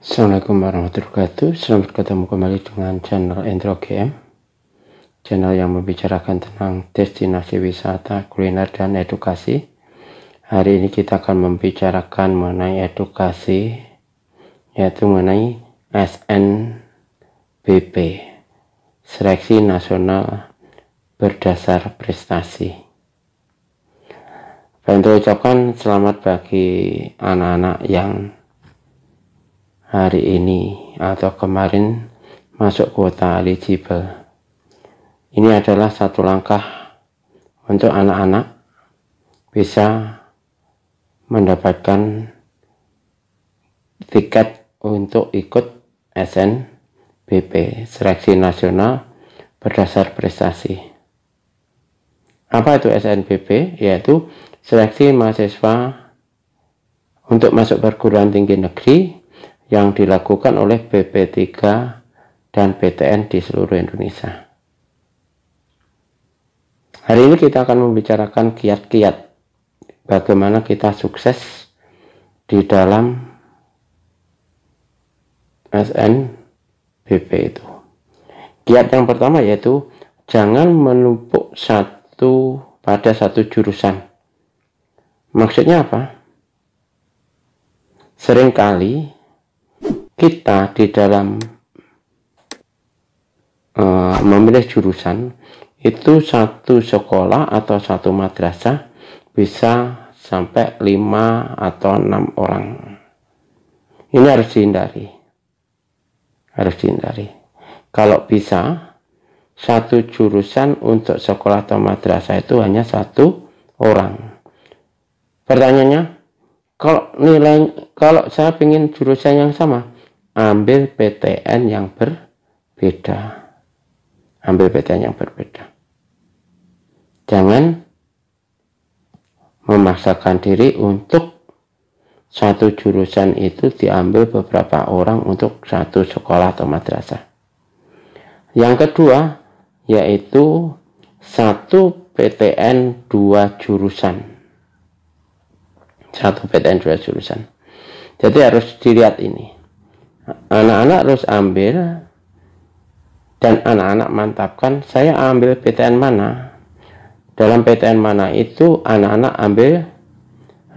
Assalamualaikum warahmatullahi wabarakatuh. Selamat ketemu kembali dengan channel Endro GM, channel yang membicarakan tentang destinasi wisata, kuliner, dan edukasi. Hari ini kita akan membicarakan mengenai edukasi, yaitu mengenai SNBP, Seleksi Nasional Berdasar Prestasi. Saya ucapkan selamat bagi anak-anak yang hari ini atau kemarin masuk kuota eligible. Ini adalah satu langkah untuk anak-anak bisa mendapatkan tiket untuk ikut SNBP, Seleksi Nasional Berdasar Prestasi. Apa itu SNBP? Yaitu seleksi mahasiswa untuk masuk perguruan tinggi negeri yang dilakukan oleh BP3 dan PTN di seluruh Indonesia. Hari ini kita akan membicarakan kiat-kiat bagaimana kita sukses di dalam SNBP itu. Kiat yang pertama yaitu jangan menumpuk pada satu jurusan. Maksudnya apa? Seringkali kita di dalam memilih jurusan itu satu sekolah atau satu madrasah bisa sampai 5 atau 6 orang. Ini harus dihindari. Kalau bisa satu jurusan untuk sekolah atau madrasah itu hanya 1 orang. Pertanyaannya, kalau saya ingin jurusan yang sama, ambil PTN yang berbeda. Jangan memaksakan diri untuk satu jurusan itu diambil beberapa orang untuk satu sekolah atau madrasah. Yang kedua, yaitu 1 PTN 2 jurusan. Jadi harus dilihat ini. Anak-anak harus ambil dan anak-anak mantapkan, saya ambil PTN mana. Dalam PTN mana itu anak-anak ambil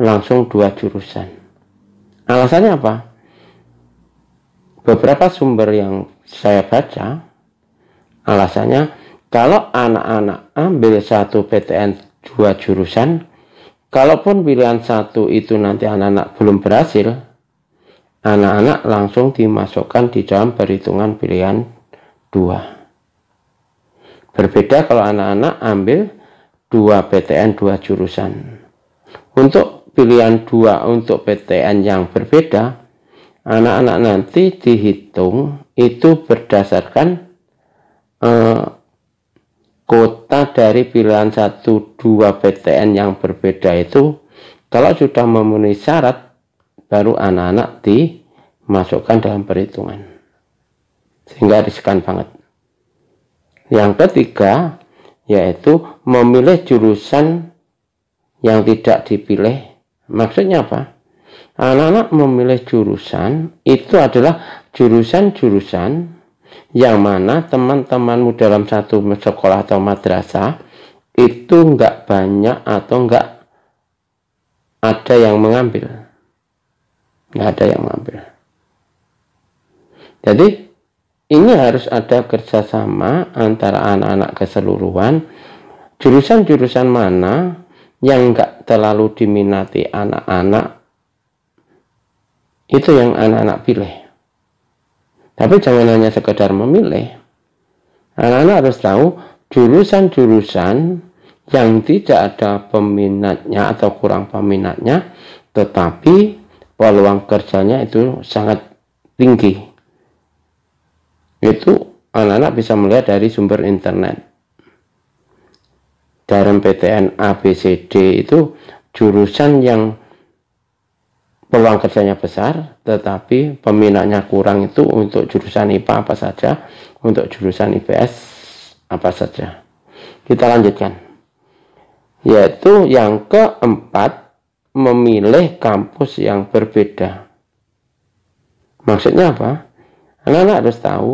langsung 2 jurusan. Alasannya apa? Beberapa sumber yang saya baca, alasannya kalau anak-anak ambil 1 PTN 2 jurusan, kalaupun pilihan 1 itu nanti anak-anak belum berhasil, anak-anak langsung dimasukkan di dalam perhitungan pilihan 2. Berbeda kalau anak-anak ambil 2 PTN 2 jurusan. Untuk pilihan 2 untuk PTN yang berbeda, anak-anak nanti dihitung itu berdasarkan kota dari pilihan 1-2 PTN yang berbeda itu. Kalau sudah memenuhi syarat, baru anak-anak dimasukkan dalam perhitungan, sehingga riskan banget. Yang ketiga yaitu memilih jurusan yang tidak dipilih. Maksudnya apa? Anak-anak memilih jurusan itu adalah jurusan-jurusan yang mana teman-temanmu dalam satu sekolah atau madrasah itu enggak banyak atau enggak ada yang mengambil. Jadi ini harus ada kerjasama antara anak-anak keseluruhan. Jurusan-jurusan mana yang enggak terlalu diminati anak-anak, itu yang anak-anak pilih. Tapi jangan hanya sekedar memilih. Anak-anak harus tahu jurusan-jurusan yang tidak ada peminatnya atau kurang peminatnya, tetapi peluang kerjanya itu sangat tinggi. Itu anak-anak bisa melihat dari sumber internet. Dalam PTN ABCD itu jurusan yang peluang kerjanya besar, tetapi peminatnya kurang itu untuk jurusan IPA apa saja, untuk jurusan IPS apa saja. Kita lanjutkan. Yaitu yang keempat, memilih kampus yang berbeda. Maksudnya apa? Anak-anak harus tahu.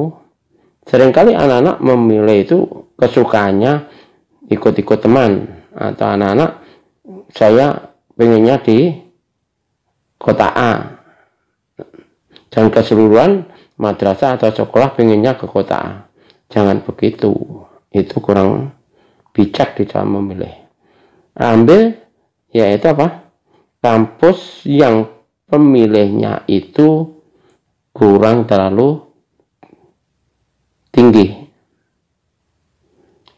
Seringkali anak-anak memilih itu kesukaannya ikut-ikut teman. Atau anak-anak, saya pengennya di kota A. Dan keseluruhan madrasah atau sekolah pengennya ke kota A. Jangan begitu. Itu kurang bijak di dalam memilih. Ambil, yaitu apa? Kampus yang pemilihnya itu kurang terlalu tinggi.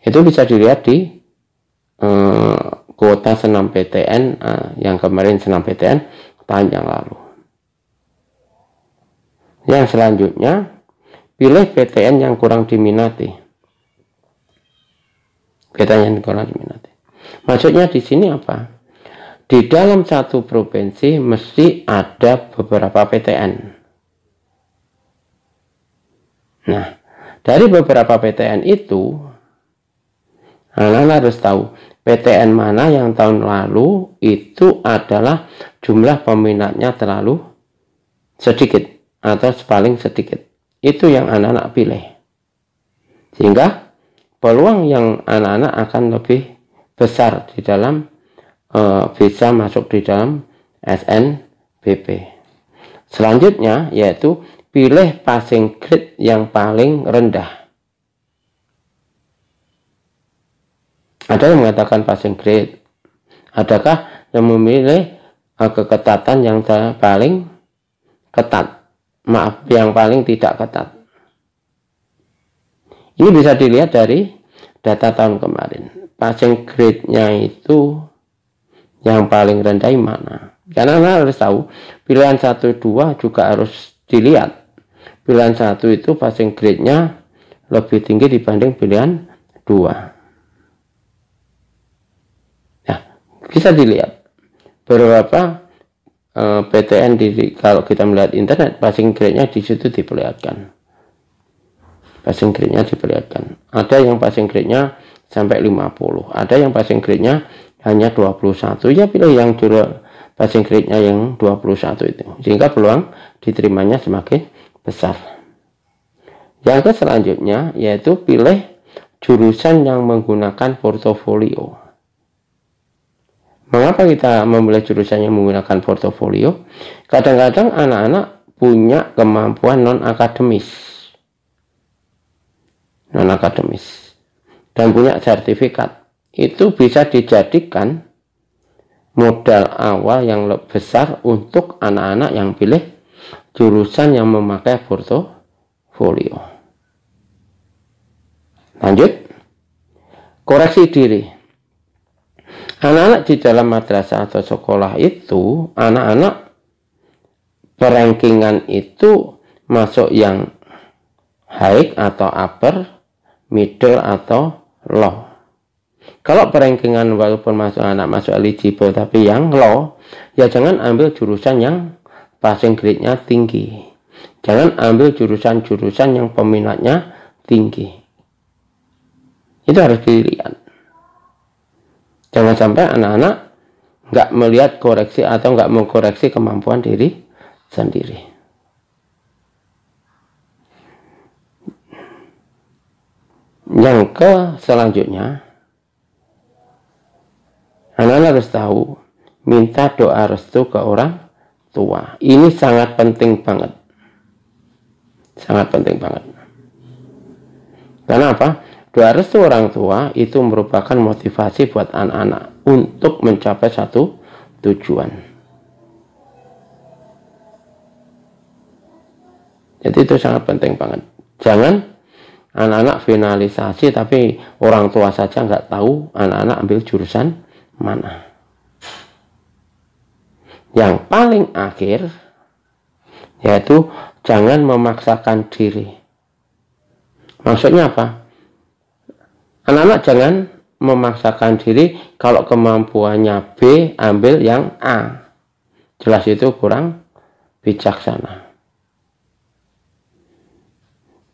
Itu bisa dilihat di kuota senam PTN yang kemarin senam PTN tahun yang lalu. Yang selanjutnya, pilih PTN yang kurang diminati. PTN yang kurang diminati. Maksudnya di sini apa? Di dalam satu provinsi mesti ada beberapa PTN. Nah, dari beberapa PTN itu, anak-anak harus tahu PTN mana yang tahun lalu itu adalah jumlah peminatnya terlalu sedikit atau paling sedikit. Itu yang anak-anak pilih. Sehingga peluang yang anak-anak akan lebih besar di dalam bisa masuk di dalam SNBP. Selanjutnya yaitu pilih passing grade yang paling rendah. Ada yang mengatakan passing grade. Adakah yang memilih keketatan yang paling ketat? Maaf, yang paling tidak ketat. Ini bisa dilihat dari data tahun kemarin. Passing grade-nya itu yang paling rendah mana? Karena Anda harus tahu, pilihan 1, 2 juga harus dilihat. Pilihan 1 itu passing grade-nya lebih tinggi dibanding pilihan 2. Nah, bisa dilihat beberapa PTN kalau kita melihat internet, passing grade-nya di situ diperlihatkan. Passing grade-nya diperlihatkan. Ada yang passing grade-nya sampai 50. Ada yang passing grade-nya hanya 21. Ya pilih yang passing grade-nya yang 21 itu. Sehingga peluang diterimanya semakin besar. Yang selanjutnya yaitu pilih jurusan yang menggunakan portofolio. Mengapa kita memilih jurusan yang menggunakan portofolio? Kadang-kadang anak-anak punya kemampuan non-akademis. Dan punya sertifikat. Itu bisa dijadikan modal awal yang lebih besar untuk anak-anak yang pilih jurusan yang memakai portofolio. Lanjut. Koreksi diri. Anak-anak di dalam madrasah atau sekolah itu, anak-anak perankingan itu masuk yang high atau upper, middle atau low. Kalau perankingan walaupun anak masuk eligible tapi yang low, ya jangan ambil jurusan yang passing grade-nya tinggi. Jangan ambil jurusan-jurusan yang peminatnya tinggi. Itu harus dilihat. Jangan sampai anak-anak nggak melihat koreksi atau nggak mengkoreksi kemampuan diri sendiri. Yang selanjutnya, anak-anak harus tahu, minta doa restu ke orang tua. Ini sangat penting banget. Sangat penting banget. Karena apa? Doa restu orang tua itu merupakan motivasi buat anak-anak untuk mencapai satu tujuan. Jadi itu sangat penting banget. Jangan anak-anak finalisasi tapi orang tua saja nggak tahu anak-anak ambil jurusan mana. Yang paling akhir yaitu jangan memaksakan diri. Maksudnya apa? Anak-anak jangan memaksakan diri kalau kemampuannya B ambil yang A. Jelas itu kurang bijaksana.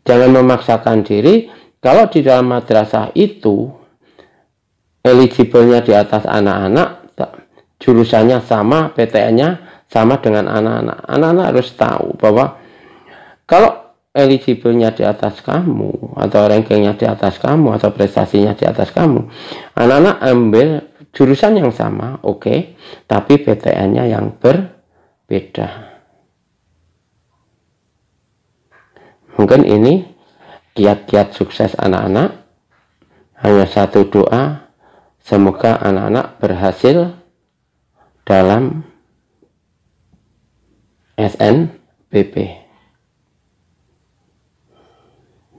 Jangan memaksakan diri kalau di dalam madrasah itu eligible-nya di atas anak-anak, jurusannya sama, PTN-nya sama dengan anak-anak. Anak-anak harus tahu bahwa Kalau eligible-nya di atas kamu, atau rankingnya di atas kamu, atau prestasinya di atas kamu, anak-anak ambil jurusan yang sama, oke, tapi PTN-nya yang berbeda. Mungkin ini kiat-kiat sukses anak-anak. Hanya satu doa, semoga anak-anak berhasil dalam SNBP.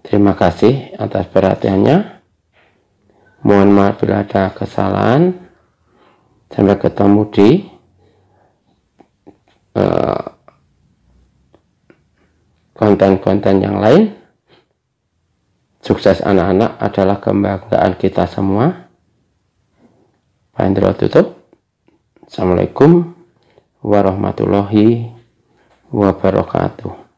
Terima kasih atas perhatiannya. Mohon maaf bila ada kesalahan. Sampai ketemu di konten-konten yang lain. Sukses anak-anak adalah kebanggaan kita semua. Pak Indro tutup. Assalamualaikum warahmatullahi wabarakatuh.